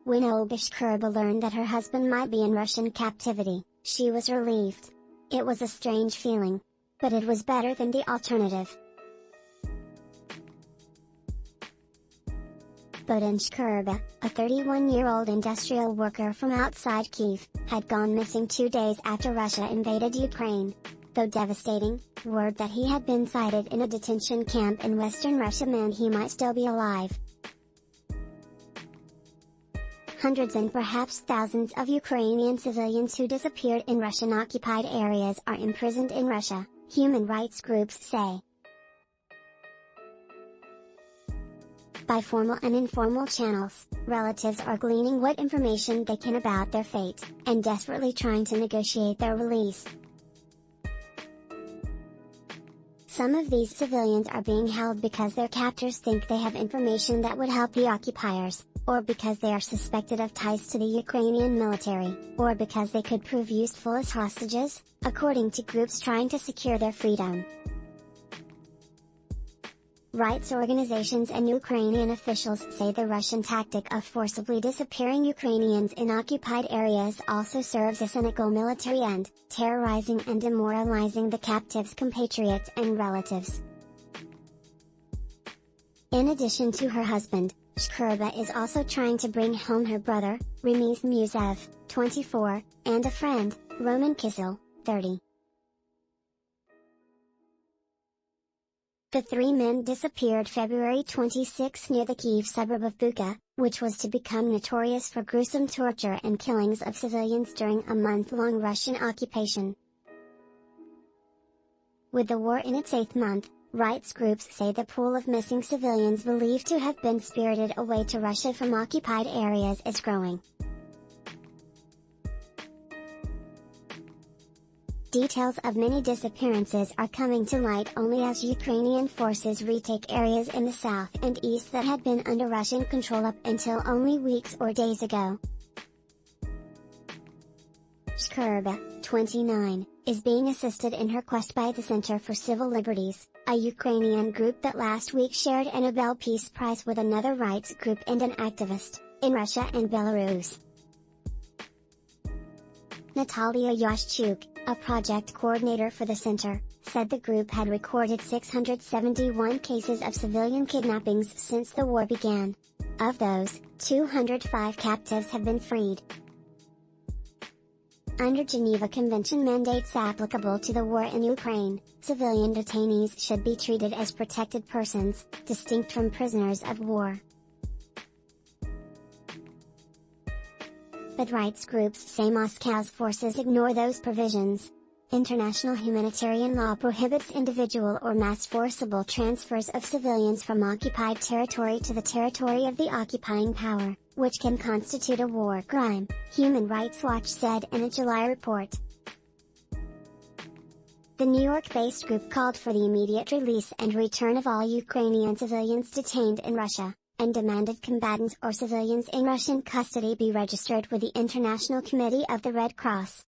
When Olga Shcherba learned that her husband might be in Russian captivity, she was relieved. It was a strange feeling. But it was better than the alternative. Bohdan Shcherba, a 31-year-old industrial worker from outside Kyiv, had gone missing 2 days after Russia invaded Ukraine. Though devastating, word that he had been sighted in a detention camp in western Russia meant he might still be alive. Hundreds and perhaps thousands of Ukrainian civilians who disappeared in Russian-occupied areas are imprisoned in Russia, human rights groups say. By formal and informal channels, relatives are gleaning what information they can about their fate, and desperately trying to negotiate their release. Some of these civilians are being held because their captors think they have information that would help the occupiers, or because they are suspected of ties to the Ukrainian military, or because they could prove useful as hostages, according to groups trying to secure their freedom. Rights organizations and Ukrainian officials say the Russian tactic of forcibly disappearing Ukrainians in occupied areas also serves a cynical military end, terrorizing and demoralizing the captives' compatriots and relatives. In addition to her husband, Shcherba is also trying to bring home her brother, Ramiz Musaev, 24, and a friend, Roman Kissel, 30. The three men disappeared February 26 near the Kyiv suburb of Bucha, which was to become notorious for gruesome torture and killings of civilians during a month-long Russian occupation. With the war in its 8th month, rights groups say the pool of missing civilians believed to have been spirited away to Russia from occupied areas is growing. Details of many disappearances are coming to light only as Ukrainian forces retake areas in the south and east that had been under Russian control up until only weeks or days ago. Shcherba, 29, is being assisted in her quest by the Center for Civil Liberties, a Ukrainian group that last week shared a Nobel Peace Prize with another rights group and an activist, in Russia and Belarus. Natalia Yashchuk, a project coordinator for the center, said the group had recorded 671 cases of civilian kidnappings since the war began. Of those, 205 captives have been freed. Under Geneva Convention mandates applicable to the war in Ukraine, civilian detainees should be treated as protected persons, distinct from prisoners of war. But rights groups say Moscow's forces ignore those provisions. International humanitarian law prohibits individual or mass forcible transfers of civilians from occupied territory to the territory of the occupying power, which can constitute a war crime, Human Rights Watch said in a July report. The New York-based group called for the immediate release and return of all Ukrainian civilians detained in Russia, and demanded combatants or civilians in Russian custody be registered with the International Committee of the Red Cross.